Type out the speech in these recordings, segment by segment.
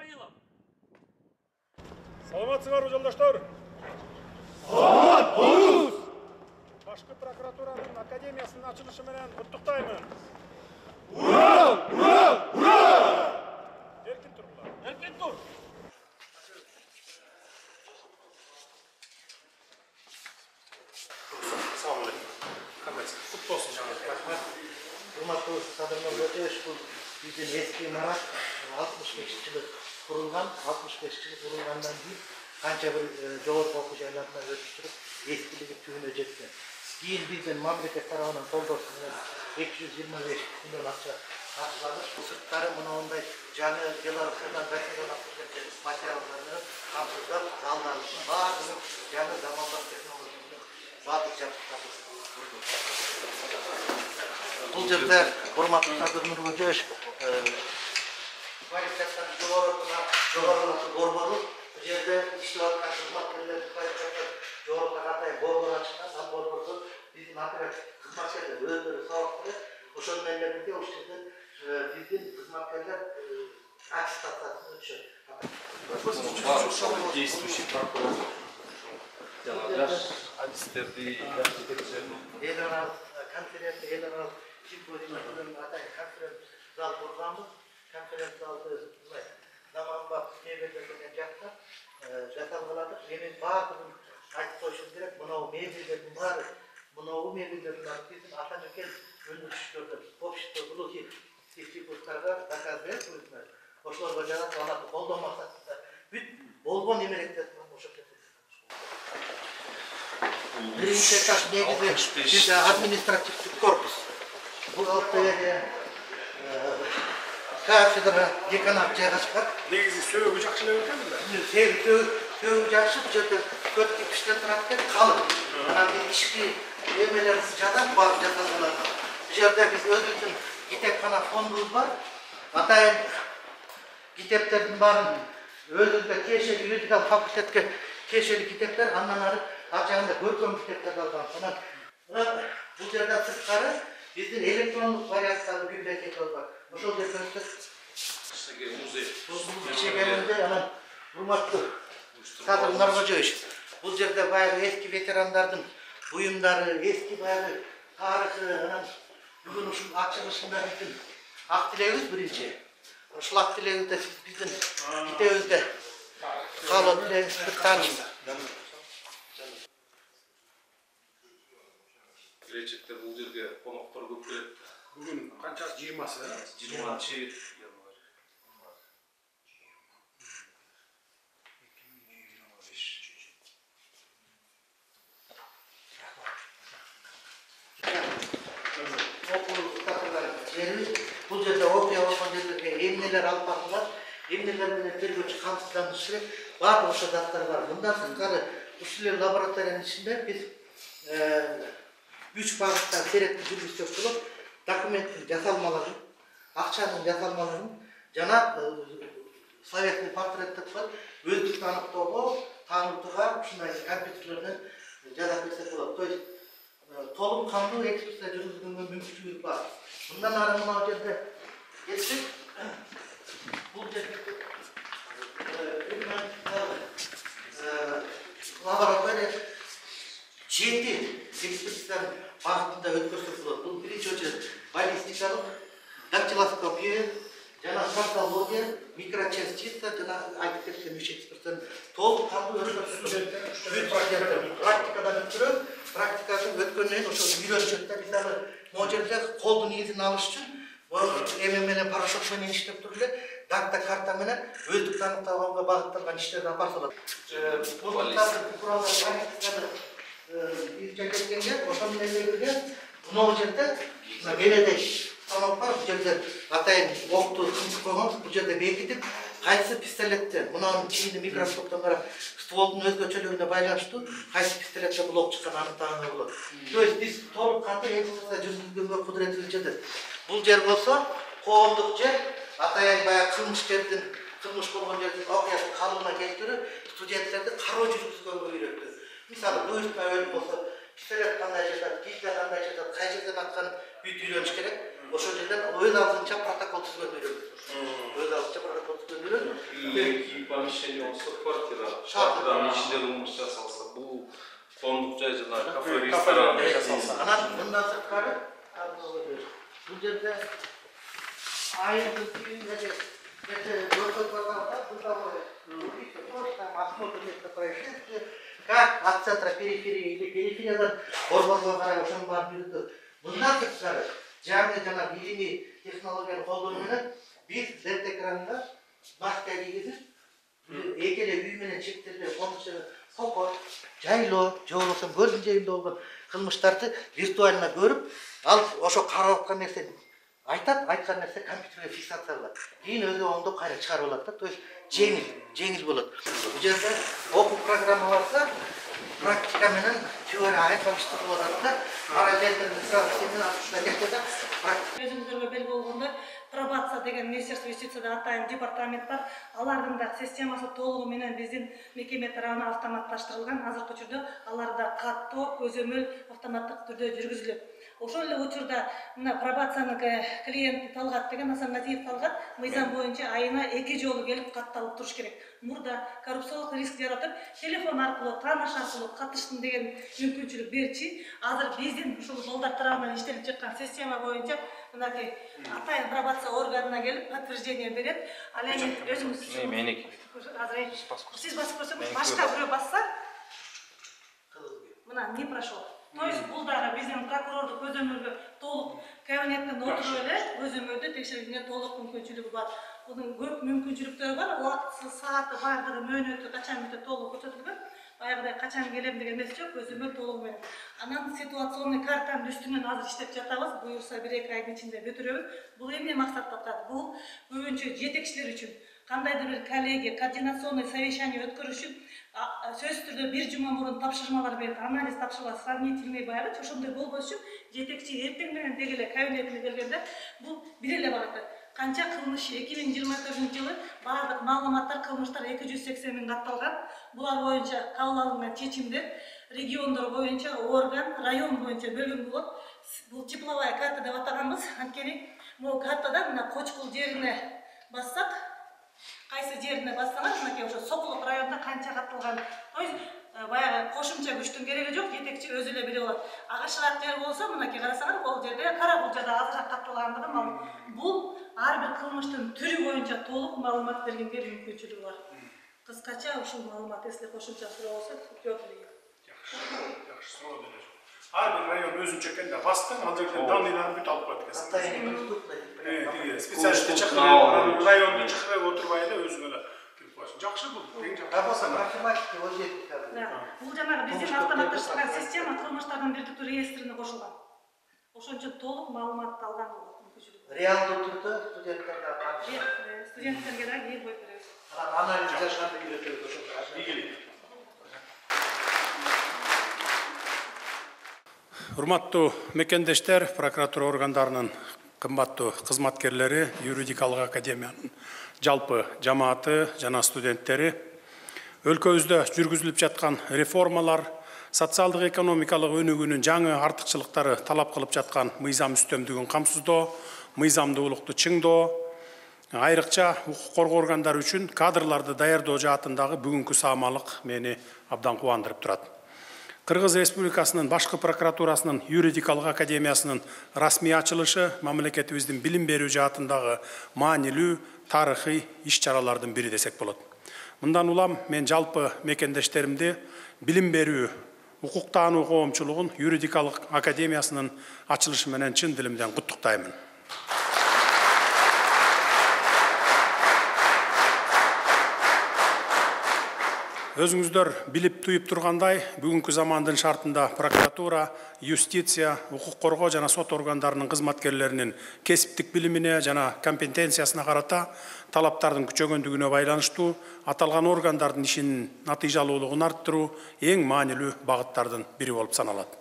сайылам. Саламатсыңарбы жолдоштор? Саламат болуңуз. Башкы прокуратуранын академиясынын ачылышы менен куттуктаймын. Ура! Ура! Ура! Эркин туруңлар. Эркин тур. Assalomu alaykum. Qandaysiz? Qutlu olsun janob. Rahmat. Hurmatli Sadir Nurboyev, bu bizden eski Marat 65-yılı kurulgan, 65-yılı kurulgandan keyin qancha bir jogorku o'quv joylaridan o'tkazib, eskiligi tug'inib jetdi. Keyin bizden mamlakat tarafidan qo'ldosh bilan 225 million akcha sarflanib, sirtlari mana unday жаңы Belarusdan Rossiyadan olib kelgan materiallarni qamshilab, zallarni barligini жаңы zamonlar texnologiyasiga batib jabdib Бұл жерде hurmatli Sadir Nurboyev kvalifikatsiyasi жоғары борбору бұл жерде иштеп аткан кызматкерлерди квалификациясы жоғары катай борбор ачкан, ал борбордо биздин оператив кызматкерлер өздөрү сабак берет. Ошол менен бирге ушул жерде биздин кызматкерлер аттестациясын өтүшөт. Действующий прокурор. Жаш адистерди Эларалык конференция, эларалык симпозиумдун атайын конференц зал курганбыз. Конференц залды заманбап мебелдер деген жакта жасалган. Менин баардыгын айтып коюшум керек. Мынау мебелдердин баары, мынау мебелдердин баары биздин ата мекен өндүрүшчүлөрдөн общество глухих сельхозтарга заказ берип өзүнө. Ошолорго жарат аларды колдоо максатында бүт болгон эмеректерди ошо кетет. Биринчи этап негизи бизде административдик корпус. Бухгалтерия, кафедра, деканат жайгашкан. Негизи сөөгү жакшы эле экен да. Сөөгү жакшы, бул жерде 4 кишиден турат экен, калың. Анан ички эмелерибиз жада бар жасалган. Бул жерде биз өзүбүздүн китепкана фондубуз бар. Атайын китептердин баарын өзүбүзгө тиешелүү юридикалык факультетке тиешелүү китептер, андан ары ар жагында көркөм китептерди алган. Анан бул жерден сырткары биздин электрондук варианттагы библиотекабыз бар. Ошол жерде музей. Чегеминде анан урматтуу Sadir Nurboyev. Бул жерде баягы эски ветерандардын буюмдары, эски баягы тарыхы, анан бүгүн ушул ачылышында биздин ак тилегибиз биринчи. Ушул ак тилегибизде биздин китебибизде калуу тилегибизди таанышты. Келечекте бул жерге коноктор көп келет. Бүгүн канчасы 20-сы? 20-чы Бул жерде окуя болгон жерлерге эмнелер алып барылат, эмнелер менен тергөөчү камсыздандырыш керек, баардык ошо заттар бар. Мындан сырткары ушул лабораториянын ичинде биз 3 багытта сереттик жүргүзсөк болот. Документтин жасалмаларын, акчанын жасалмаларын жана советный портрет деп коет, өздүктү аныктоого, таанытууга ушундай компьютерлерден жасап берсек болот. То есть толук кандуу экспертиза жүргүзгөнгө мүмкүнчүлүк бар. Bundan ары мына жерде келсек, бул жерде лаборатория 7 экспертизанын багытында өткөрсөк болот. Бул биринчи очередь баллистикалык, дактилоскопия, жана картология, микрочастица жана айтып кеткен 3 экспертизанын толук кандуу практикадан өткөрөт. Практикасын өткөндөн ошо үйрөнүшөт. Мисалы, могу жерде колдун изин алыш үчүн эме менен порошок менен иштеп туруп эле дакта карта менен өздүктү аныктоого багытталган иштерди алып барсалат. Бул баллистиканы изчекеткенге ошол менен бирге могу жерде беледей станок бар. Бул жерде атайын окту кымсып койгон, бул жерде бекитип, кайсы пистолетте мынанын чийини микроскоптон карап стволдун өзгөчөлүгүнө байланыштуу кайсы пистолетте бул ок чыкканын аныктаганга болот. То есть биз толук кандуу экспертиза жүргүзгөнгө кудуретибиз жетет. Бул жер болсо коомдук жер, атайын баягы кылмыш болгон жердин окуясын калыбына келтирүү, студенттерди кароо жүргүзгөнгө үйрөттү. Мисалы, буюртма өлүм болсо, пистолет кандай жатат, кийде кандай жатат, кай жерден атканын бүт үйрөнүш керек. Ошол жерден өз алдынча протокол түзгөндү үйрөттү. Өз алдынча протокол И помещение olsa kvartiranın içinde bulmuş жасалса, bu konuk жай жана кафе, ресторан жасалса. Bundan sırtları bu yerde ayın bütünleri как от центра периферии или перифериядан борборға қарай ошон барып жүрді. Bundan sırtları жаңы жана билими технологияны колдонуп биз зерт экранында маска кийгизип эки эле үй менен чектелген комчу сокор, жайлоо, же болбосо көлдүн жээгинде болгон кылмыштарды виртуально көрүп, ал ошо карап аткан нерсени айтат, айткан нерсе компьютерге фиксацияланат. Кийин өзү оңдоп кайра чыгарып алат да, то есть жеңил болот. Бул жерде окуу программаларда практика менен теория айырмашылык болот да, параллельно сразу сенин ачышына кетет да, практика. Өзүңүздөргө белги болгондой, пробация деген Министерство юстицияда атайын департамент бар. Алардын да системасы толугу менен биздин мекеме тарабынан автоматташтырылган. Азыркы учурда аларда каттоо, көзөмөл автоматтык түрдө жүргүзүлөт. Ошол эле учурда мына пробациянын клиенти Талгат деген Асангазиев Талгат мыйзам боюнча айына 2 жолу келип катталып туруш керек. Мурда коррупциялык риск жаратып, телефон аркылуу, тааныш аркылуу катыштым деген мүмкүнчүлүк берчи. Азыр биздин ушул балдар тарабынан иштелип жаткан система боюнча мынакей атайын пробация органына келип подтверждение берет. Ал эми өзүңүз меники. Азыр сиз басып көрсөңүз, башка бирөө басса мына не прошел. То есть бул дагы биздин прокурордук көзөмөлгө толук кабинеттен отуруп эле көзөмөлдү текшергенге толук мүмкүнчүлүгү бар. Бунун көп мүмкүнчүлүктөрү бар. Убакыты, сааты, бардыгы, мөөнөтү качан бүтөт толук көрсөтүлгөн. Баягыдай качан келем деген эмес жок, көзөмөл толугу менен. Анан ситуационный картанын үстүнөн азыр иштеп жатабыз. Буюрса 1-2 айдын ичинде бүтүрөбүз. Бул эмне максатта атат? Бул көбүнчө жетекчилер үчүн кандайдыр бир коллегия, координационный совещание өткөрүш үчүн сөзсүз түрдө 1 жума мурун тапшырмалар берип, анализ тапшырма сравнительный баягы ошондой болбош үчүн жетекчи эртең менен деги эле кабинетине келгенде бул бир эле багыты. Канча кылмыш 2024-жылы бардык маалыматтар, кылмыштар 280 миң катталган. Булар боюнча кабыл алынган чечимдер региондор боюнча орган, район боюнча бөлүнүп болот. Бул тепловая карта деп атаганбыз. Анткени могу картада мына Кочкул жерине бассак, кайсы жерине бассаңар, мынакей ошо Сокулук районунда канча катталган. То есть баягы кошумча күчтүн кереги жок, жетекчи өзү эле билип алат. Агашыраак жер болсо, мынакей карасаңар, бул жерде Карабулжада азыраак катталгандыгын, бул ар бир кылмыштын түрү боюнча толук маалымат бергенге мүмкүнчүлүгү бар. Кыскача ушул маалымат эсиле кошумча суроо болсо, көп эле. Жакшы суроо деле жок. Ар бир район өзүнчө экенде бастың, ал жерден данныйларды бүт алып коет экенсиң. Атайын доступный. Специалистти чакырып, районду чакырып отурбай эле өзүң эле кирип коесуң. Жакшы бул, эң жакшы. Работа математики өзгөртүп. Бул жанагы биздин автоматташтырган система кылмыштардын бирдиктүү реестрине кошулган. Ошон толук маалыматты алган болот мүмкүнчүлүгү. Реалдуу түрдө студенттерге канча? Студенттерге да эл коюп беребиз. Анализ жасаганда үйрөтөбүз ошондо. Урматтуу мекендештер, прокуратура органдарынын кымбаттуу кызматкерлери, юридикалык академиянын жалпы жамааты жана студенттери, өлкөбүздө жүргүзүлүп жаткан реформалар, социалдык экономикалык өнүгүүнүн жаңы артыкчылыктары талап кылып жаткан мыйзам үстөмдүгүн камсыздоо, мыйзамдуулукту чыңдоо, айрыкча укук коргоо органдары үчүн кадрларды даярдоо жаатындагы бүгүнкү саамалык мени абдан кубандырып турат. Кыргыз Республикасынын башкы прокуратурасынын юридикалык академиясынын расмий ачылышы мамлекетибиздин билим берүү жаатындагы маанилүү тарыхый иш-чаралардын бири десек болот. Мындан улам мен жалпы мекендештеримди билим берүү, укук таануу коомчулугун юридикалык академиясынын ачылышы менен чын дилимден куттуктаймын. Өзүңүздөр билип туюп тургандай, бүгүнкү замандын шартында прокуратура, юстиция, укук коргоо жана сот органдарынын кызматкерлеринин кесиптик билимине жана компетенциясына карата талаптардын күчөгөндүгүнө байланыштуу аталган органдардын ишинин натыйжалуулугун арттыруу эң маанилүү багыттардын бири болуп саналат.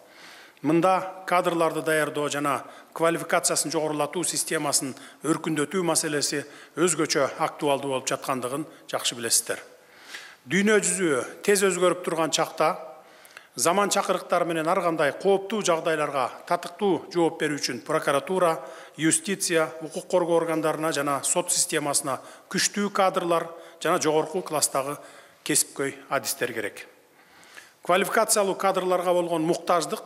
Мында кадрларды даярдоо жана квалификациясын жогорулатуу системасын өркүндөтүү маселеси өзгөчө актуалдуу болуп жаткандыгын жакшы билесиздер. Дүйнө жүзү тез өзгөрүп турган чакта заман чакырыктары менен ар кандай кооптуу жагдайларга татыктуу жооп берүү үчүн прокуратура, юстиция, укук коргоо органдарына жана сот системасына күчтүү кадрлар жана жогорку класстагы кесипкөй адистер керек. Квалификациялуу кадрларга болгон муктаждык,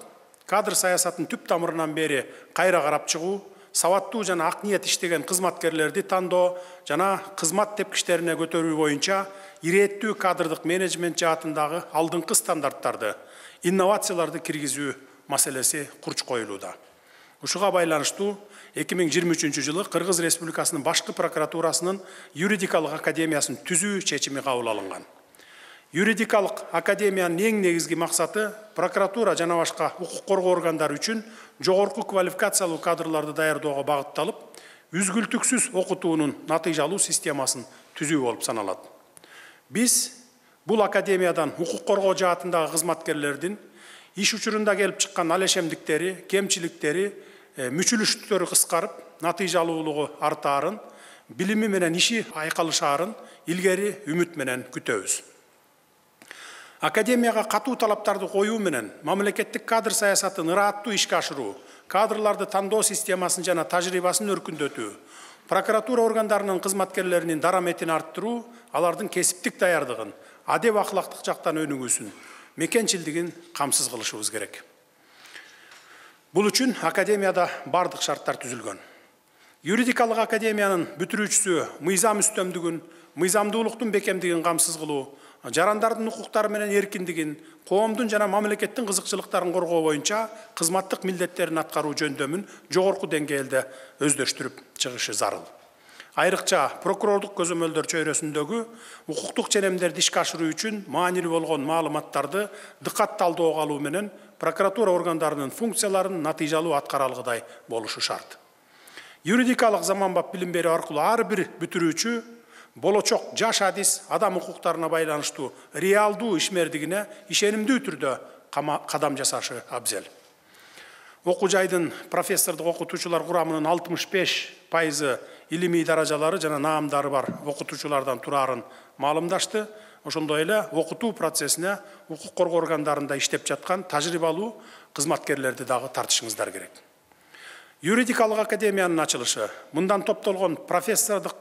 кадр саясатын түп тамырынан бери кайра карап чыгуу, сабаттуу жана ак ниет иштеген кызматкерлерди тандоо жана кызмат тепкичтерине көтөрүү боюнча ирээттүү кадрдык менеджмент жаатындагы алдыңкы стандарттарды, инновацияларды киргизүү маселеси курч коюлууда. Ушуга байланыштуу 2023 жылы Кыргыз Республикасынын башкы прокуратурасынын юридикалык академиясын түзүү чечими кабыл алынган. Юридикалык академиянын эң негизги максаты прокуратура жана башка укук коргоо органдары үчүн жогорку квалификациялуу кадрларды даярдоого багытталып, үзгүлтүксүз окутуунун натыйжалуу системасын түзүү болуп саналат. Биз бул академиядан укук коргоо жаатындагы кызматкерлердин иш учурунда келип чыккан алешемдиктери, кемчиликтери, мүчүлүштүктөрү кыскарып, натыйжалуулугу артаарын, билими менен иши айкалышаарын илгери үмүт менен күтөбүз. Академияга катуу талаптарды коюу менен мамлекеттик кадр саясатын ырааттуу ишке ашыруу, кадрларды тандоо системасын жана тажрыйбасын өркүндөтүү, прокуратура органдарынын кызматкерлеринин дараметин арттыруу, алардын кесиптик даярдыгын, адеп акылактык жактан өнүгүүсүн, мекенчилдигин камсыз кылышыбыз керек. Бул үчүн академияда бардык шарттар түзүлгөн. Юридикалык академиянын бүтүрүүчүсү мыйзам үстөмдүгүн, мыйзамдуулуктун бекемдигин камсыз кылуу, жарандардын укуктары менен эркиндигин, коомдун жана мамлекеттин кызыкчылыктарын коргоо боюнча кызматтык милдеттерин аткаруу жөндөмүн жогорку деңгээлде өздөштүрүп чыгышы зарыл. Айрыкча прокурордук көзөмөлдөр чөйрөсүндөгү укуктук ченемдерди ишке ашыруу үчүн маанилүү болгон маалыматтарды дыкат талдоого алуу менен прокуратура органдарынын функцияларын натыйжалуу аткара алгыдай болушу шарт. Юридикалык заманбап билим берүү аркылуу ар бир бүтүрүүчү болочок жаш адис адам укуктарына байланыштуу реалдуу ишмердигине ишенимдүү түрдө кадам жасашы абзел. Окуу жайдын профессордук окутуучулар курамынын 65% илимий даражалары жана наамдары бар окутуучулардан тураарын маалымдашты. Ошондой эле окутуу процессине укук коргоо органдарында иштеп жаткан тажрыйбалуу кызматкерлерди дагы тартышыңыздар керек. Юридикалык академиянын ачылышы мындан топтолгон профессордук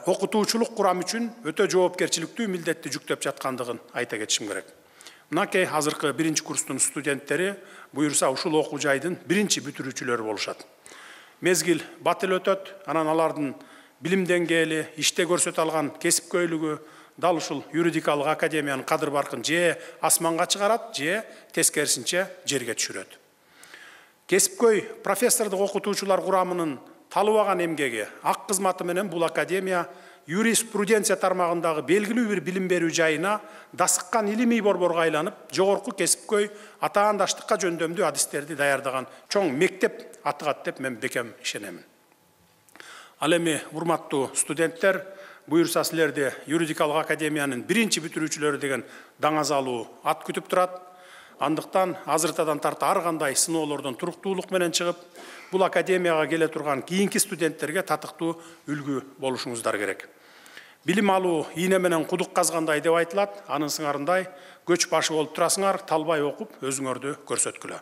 окутуучулук курам үчүн өтө жоопкерчиликтүү милдетти жүктөп жаткандыгын айта кетишим керек. Мынакей азыркы 1-курстун студенттери буюрса ушул окуу жайдын биринчи бүтүрүүчүлөрү болушат. Мезгил бат эле өтөт, анан алардын билим деңгээли, иште көрсөтө алган кесипкөйлүгү дал ушул юридикалык академиянын кадыр баркын же асманга чыгарат, же тескерисинче жерге түшүрөт. Кесипкөй профессордук окутуучулар курамынын талыбаган эмгеги, ак кызматы менен бул академия юриспруденция тармагындагы белгилүү бир билим берүү жайына дасыккан илимий борборго айланып, жогорку кесипкөй атаандаштыкка жөндөмдүү адистерди даярдаган чоң мектеп атыгат деп мен бекем ишенемин. Ал эми урматтуу студенттер, буюрса силерди юридикалык академиянын биринчи бүтүрүүчүлөрү деген даңазалуу ат күтүп турат. Андыктан азыртадан тарта ар кандай сыноолордон туруктуулук менен чыгып, бул академияга келе турган кийинки студенттерге татыктуу үлгү болушуңуздар керек. Билим алуу ийне менен кудук казгандай деп айтылат, анын сыңарындай көч башы болуп турасыңар, талбай окуп өзүңөрдү көрсөткүлө.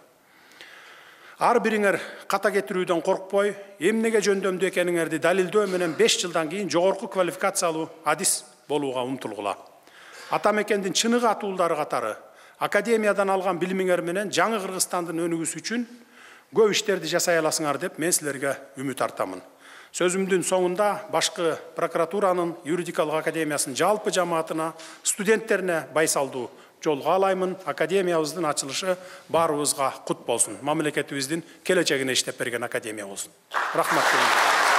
Ар бириңер ката кетирүүдөн коркпой, эмнеге жөндөмдүү экениңерди далилдөө менен 5 жылдан кийин жогорку квалификациялуу адис болууга умтулгула. Ата мекендин чыныгы атуулдары катары академиядан алган билимиңер менен жаңы Кыргызстандын өнүгүүсү үчүн көп иштерди жасай аласыңар деп мен силерге үмүт артамын. Сөзүмдүн соңунда башкы прокуратуранын юридикалык академиясынын жалпы жамаатына, студенттерине байсалдуу жол каалаймын. Академиябыздын ачылышы баарыбызга кут болсун. Мамлекетибиздин келечегине иштеп берген академия болсун. Рахмат.